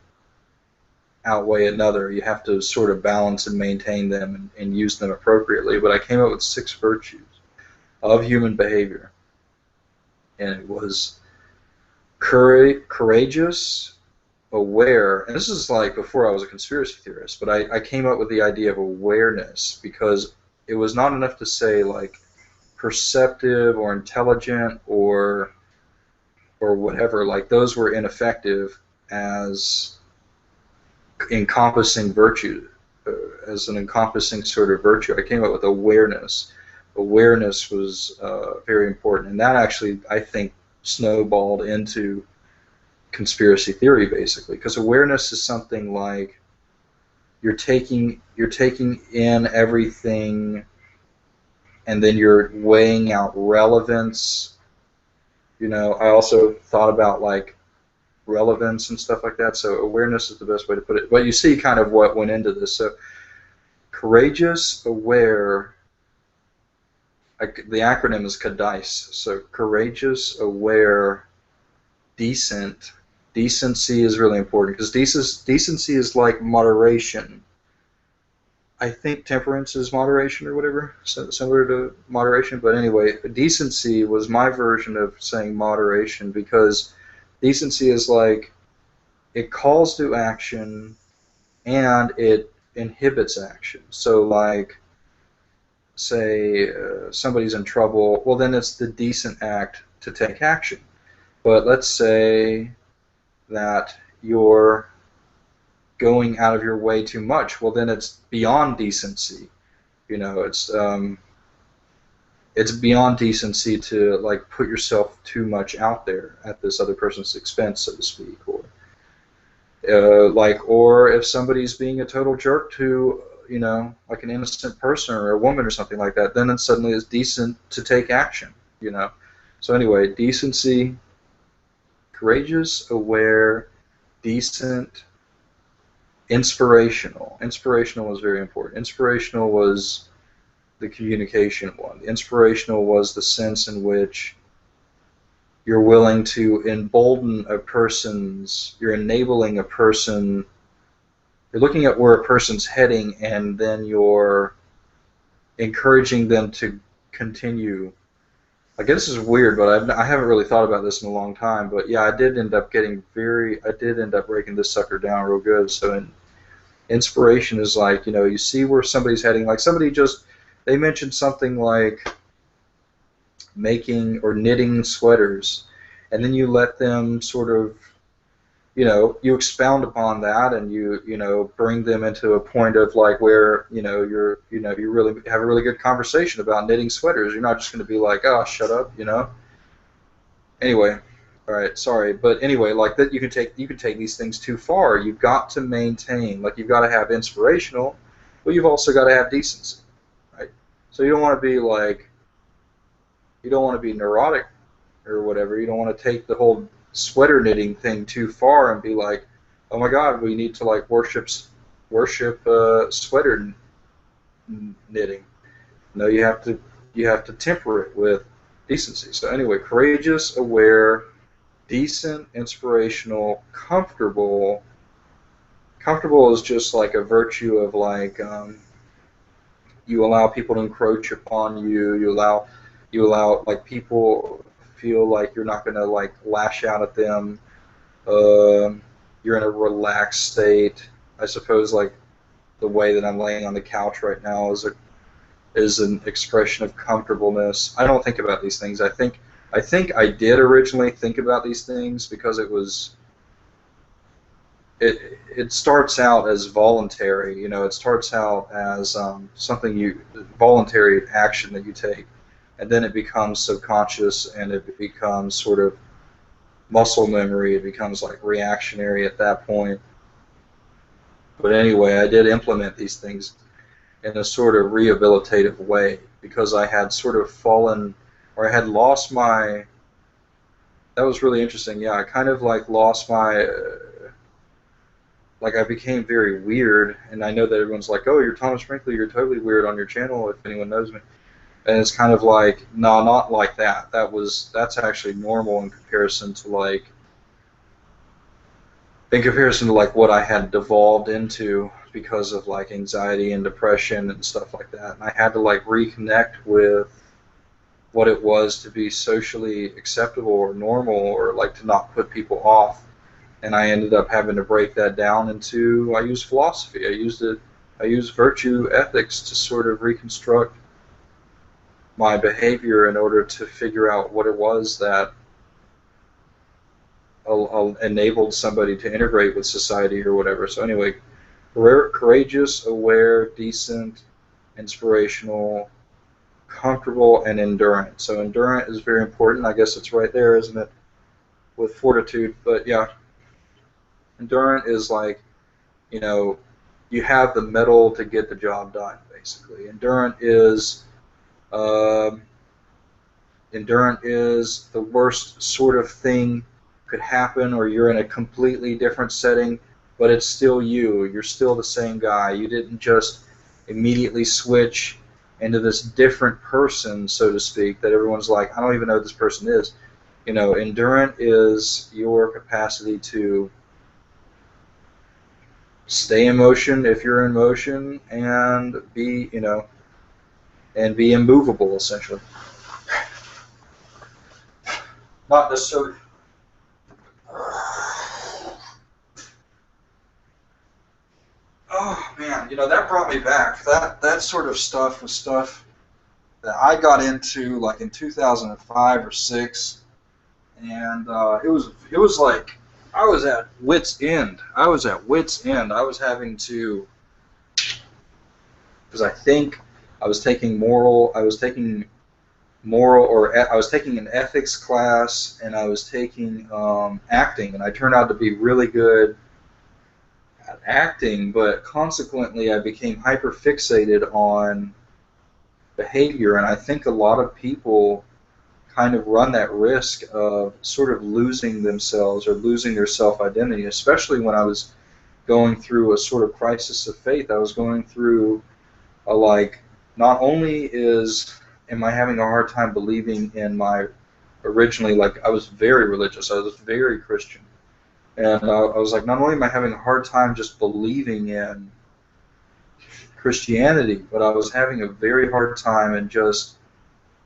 outweigh another. You have to sort of balance and maintain them and use them appropriately. But I came up with 6 virtues of human behavior. And it was courageous, aware, and this is like before I was a conspiracy theorist, but I came up with the idea of awareness, because it was not enough to say like perceptive or intelligent or whatever. Like those were ineffective as encompassing virtue, as an encompassing sort of virtue. I came up with awareness. Awareness was very important, and that actually, I think, snowballed into conspiracy theory, basically, because awareness is something like you're taking in everything, and then you're weighing out relevance. I also thought about like relevance and stuff like that. So awareness is the best way to put it. But you see kind of what went into this. So courageous, aware. The acronym is CADICE. So courageous, aware, decent. Decency is really important because decency is like moderation. I think temperance is moderation or whatever, so similar to moderation. But anyway, decency was my version of saying moderation because decency is like it calls to action and it inhibits action. So like, say somebody's in trouble, well then it's the decent act to take action. But let's say that you're going out of your way too much, well then it's beyond decency. It's beyond decency to like put yourself too much out there at this other person's expense, so to speak, or if somebody's being a total jerk to like an innocent person or a woman or something like that, then it suddenly is decent to take action. So anyway, decency, courageous, aware, decent, inspirational. Inspirational was very important. Inspirational was the communication one. Inspirational was the sense in which you're willing to embolden a person's, you're enabling a person, you're looking at where a person's heading, and then you're encouraging them to continue. I guess this is weird, but I haven't really thought about this in a long time. But yeah, I did end up breaking this sucker down real good. So inspiration is like, you see where somebody's heading. Like they mentioned something like making or knitting sweaters, and then you let them sort of, you expound upon that, and you bring them into a point of like where you really have a really good conversation about knitting sweaters. You're not just going to be like, oh, shut up. Anyway, all right, sorry, but anyway, like that, you can take these things too far. You've got to maintain, like you've got to have inspirational, but you've also got to have decency, right? So you don't want to be neurotic or whatever. You don't want to take the whole sweater knitting thing too far and be like, oh my God, we need to like worship sweater knitting. No, you have to temper it with decency. So anyway, courageous, aware, decent, inspirational, comfortable. Comfortable is just like a virtue of like you allow people to encroach upon you. You allow like people feel like you're not going to like lash out at them. You're in a relaxed state. I suppose like the way that I'm laying on the couch right now is an expression of comfortableness. I don't think about these things. I think I did originally think about these things because it starts out as voluntary. It starts out as something voluntary action that you take, and then it becomes subconscious, and it becomes sort of muscle memory. It becomes like reactionary at that point. But anyway, I did implement these things in a sort of rehabilitative way because I had sort of fallen, or I had lost my. That was really interesting. Yeah, I kind of like lost my. Like I became very weird, and I know that everyone's like, "Oh, you're Thomas Brinkley. You're totally weird on your channel." If anyone knows me. And it's kind of like, no, not like that. That's actually normal in comparison to like what I had devolved into because of like anxiety and depression and stuff like that. And I had to like reconnect with what it was to be socially acceptable or normal, or like to not put people off. And I ended up having to break that down into, I used philosophy. I used it I use virtue ethics to sort of reconstruct my behavior in order to figure out what it was that enabled somebody to integrate with society or whatever. So anyway, courageous, aware, decent, inspirational, comfortable, and endurant. So endurant is very important. I guess it's right there, isn't it, with fortitude? But yeah, endurant is like, you know, you have the mettle to get the job done, basically. Um, endurant is the worst sort of thing could happen, or you're in a completely different setting, but it's still you. You're still the same guy. You didn't just immediately switch into this different person, so to speak, that everyone's like, I don't even know who this person is. You know, endurant is your capacity to stay in motion if you're in motion, and be, you know, and be immovable, essentially. Not necessarily. Oh man, you know, that brought me back. That sort of stuff was stuff that I got into like in 2005 or six, and it was like I was at wit's end. I was at wit's end. I was having to, because I think I was taking I was taking an ethics class, and I was taking acting, and I turned out to be really good at acting, but consequently I became hyper fixated on behavior, and I think a lot of people kind of run that risk of sort of losing themselves or losing their self-identity, especially when I was going through a sort of crisis of faith. I was going through a, like, not only am I having a hard time believing in my, originally, like, I was very religious, I was very Christian, and I was like, not only am I having a hard time just believing in Christianity, but I was having a very hard time in just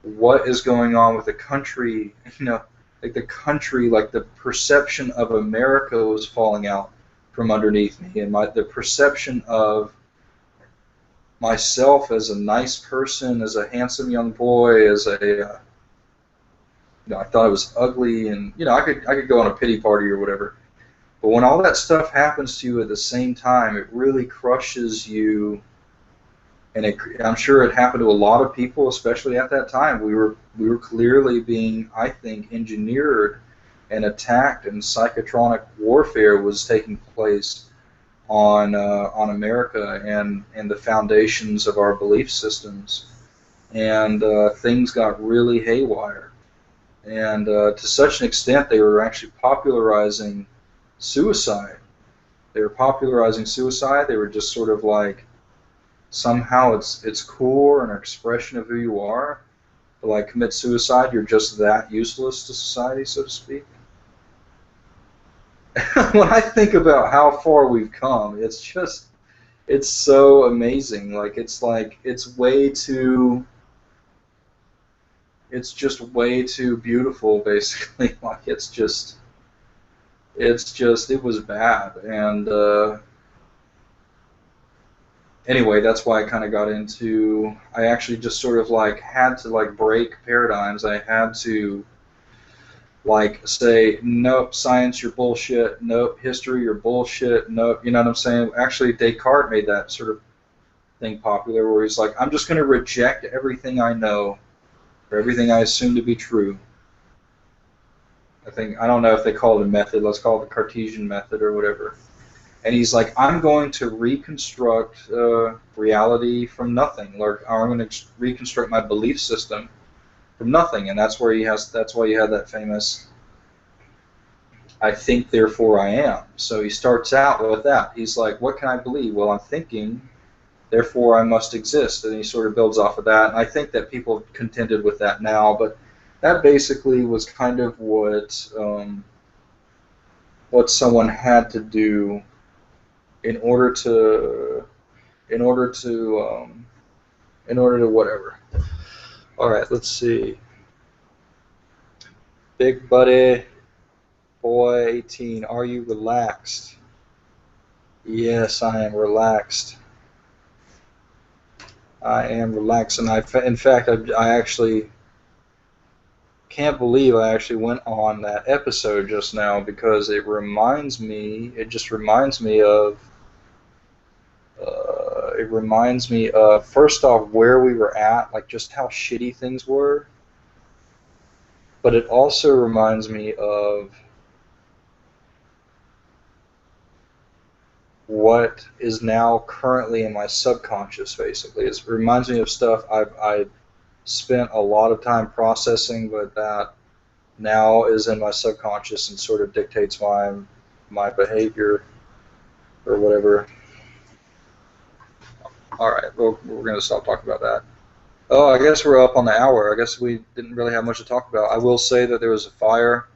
what is going on with the country. You know, like the country, like the perception of America was falling out from underneath me, and the perception of myself as a nice person, as a handsome young boy, as a you know, I thought I was ugly, and you know, I could go on a pity party or whatever. But when all that stuff happens to you at the same time, it really crushes you. And I'm sure it happened to a lot of people, especially at that time. We were clearly being, I think, engineered and attacked, and psychotronic warfare was taking place on America and the foundations of our belief systems, and things got really haywire. And to such an extent, they were actually popularizing suicide. They were popularizing suicide. They were just sort of like, somehow it's cool or an expression of who you are to like commit suicide. You're just that useless to society, so to speak. When I think about how far we've come, it's so amazing. Like it's just way too beautiful, basically. Like it was bad. And anyway, that's why I kind of got into, I actually just sort of like had to like break paradigms. I had to like say, nope, science, you're bullshit. Nope, history, you're bullshit. Nope, you know what I'm saying? Actually, Descartes made that sort of thing popular, where he's like, I'm just going to reject everything I know, or everything I assume to be true. I don't know if they call it a method. Let's call it the Cartesian method or whatever. And he's like, I'm going to reconstruct reality from nothing. Like, I'm going to reconstruct my belief system from nothing. And that's why you have that famous, I think, therefore I am. So he starts out with that. He's like, what can I believe? Well, I'm thinking, therefore I must exist. And he sort of builds off of that. And I think that people have contended with that now, but that basically was kind of what someone had to do in order to whatever. All right, let's see. Big buddy, boy 18, are you relaxed? Yes, I am relaxed. I am relaxed, and in fact, I actually can't believe I actually went on that episode just now because it just reminds me of, first off, where we were at, like just how shitty things were, but it also reminds me of what is now currently in my subconscious, basically. It reminds me of stuff I spent a lot of time processing, but that now is in my subconscious and sort of dictates my behavior or whatever. All right, well, we're going to stop talking about that. Oh, I guess we're up on the hour. I guess we didn't really have much to talk about. I will say that there was a fire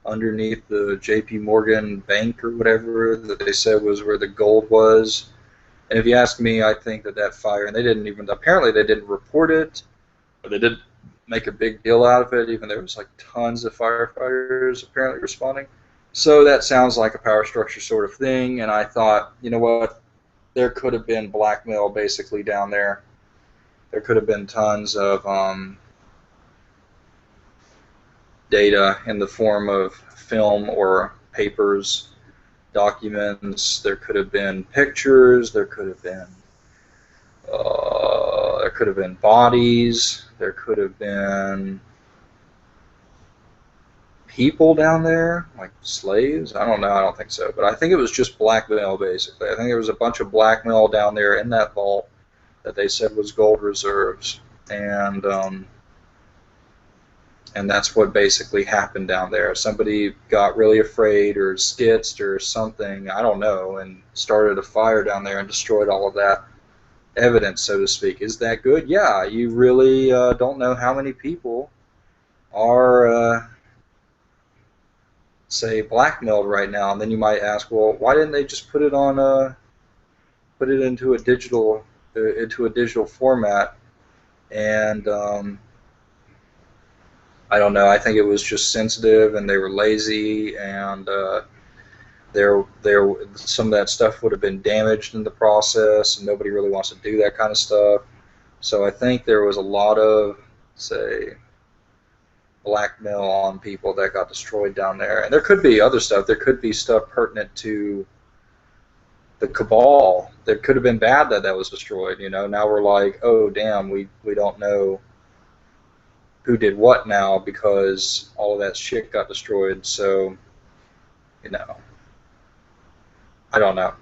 underneath the J.P. Morgan Bank or whatever that they said was where the gold was. And if you ask me, I think that fire, and apparently they didn't report it, or they didn't make a big deal out of it, even though there was like tons of firefighters apparently responding. So that sounds like a power structure sort of thing, and I thought, you know what, there could have been blackmail basically down there. There could have been tons of data in the form of film or papers, documents. There could have been pictures. There could have been bodies. There could have been people down there, like slaves. I don't know. I don't think so. But I think it was just blackmail, basically. I think there was a bunch of blackmail down there in that vault that they said was gold reserves, and that's what basically happened down there. Somebody got really afraid or skitzed or something, I don't know, and started a fire down there and destroyed all of that evidence, so to speak. Is that good? Yeah, you really don't know how many people are, say, blackmailed right now, and then you might ask, well, why didn't they just put it into a digital format? And I don't know. I think it was just sensitive, and they were lazy, and some of that stuff would have been damaged in the process, and nobody really wants to do that kind of stuff. So I think there was a lot of, say, blackmail on people that got destroyed down there. And there could be other stuff. There could be stuff pertinent to the cabal. There could have been bad that was destroyed. You know, now we're like, oh damn, we don't know who did what now because all of that shit got destroyed. So, you know, I don't know.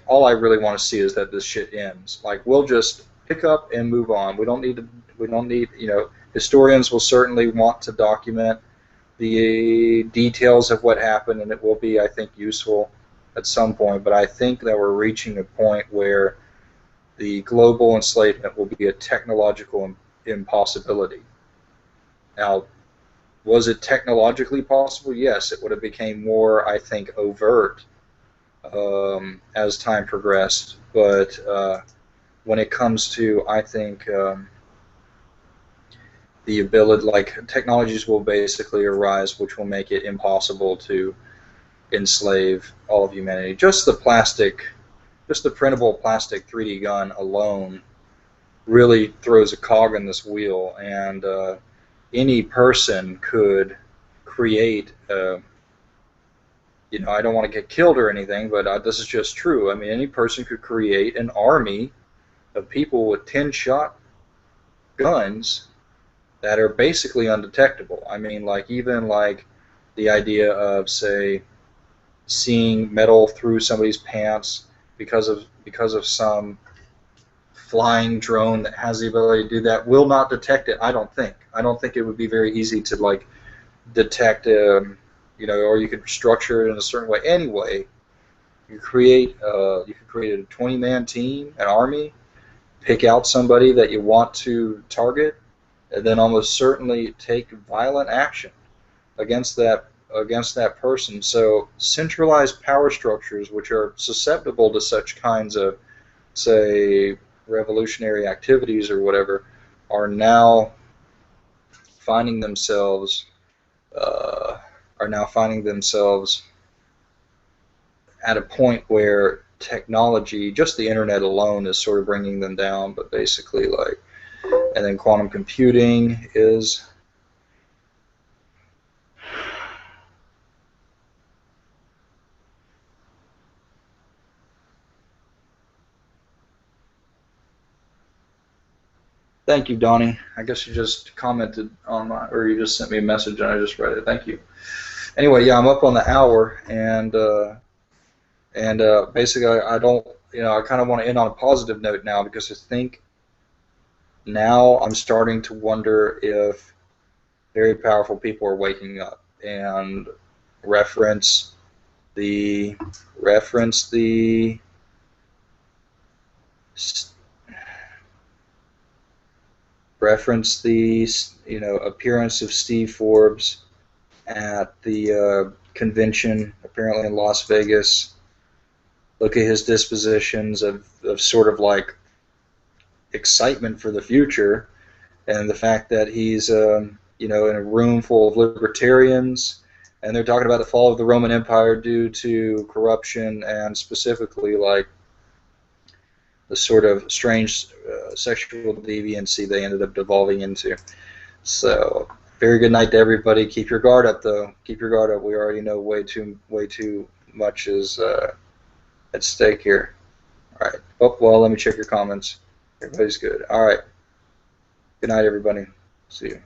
All I really want to see is that this shit ends. Like, we'll just pick up and move on. We don't need, you know, historians will certainly want to document the details of what happened, and it will be, I think, useful at some point. But I think that we're reaching a point where the global enslavement will be a technological impossibility. Now, was it technologically possible? Yes, it would have become more, I think, overt as time progressed. But when it comes to, I think, the ability, like, technologies will basically arise which will make it impossible to enslave all of humanity. Just the printable plastic 3D gun alone really throws a cog in this wheel, and any person could create, you know, I don't want to get killed or anything, but this is just true. I mean, any person could create an army of people with 10-shot guns that are basically undetectable. I mean, like, even like the idea of, say, seeing metal through somebody's pants because of some flying drone that has the ability to do that will not detect it. I don't think it would be very easy to, like, detect, you know, or you could structure it in a certain way. Anyway, you could create a 20-man team, an army, pick out somebody that you want to target, and then almost certainly take violent action against that person. So centralized power structures, which are susceptible to such kinds of, say, revolutionary activities or whatever, are now finding themselves at a point where technology, just the internet alone is sort of bringing them down, but basically like, and then quantum computing is, thank you, Donnie. I guess you just commented on my, or you just sent me a message and I just read it. Thank you. Anyway, yeah, I'm up on the hour, and basically I don't, I kind of want to end on a positive note now, because I think now I'm starting to wonder if very powerful people are waking up and reference the reference the reference the appearance of Steve Forbes at the convention, apparently in Las Vegas. Look at his dispositions of sort of like excitement for the future, and the fact that he's in a room full of libertarians, and they're talking about the fall of the Roman Empire due to corruption, and specifically like the sort of strange sexual deviancy they ended up devolving into. So, very good night to everybody. Keep your guard up, though. Keep your guard up. We already know way too much is at stake here. All right. Oh, well, let me check your comments. Everybody's good. All right. Good night, everybody. See you.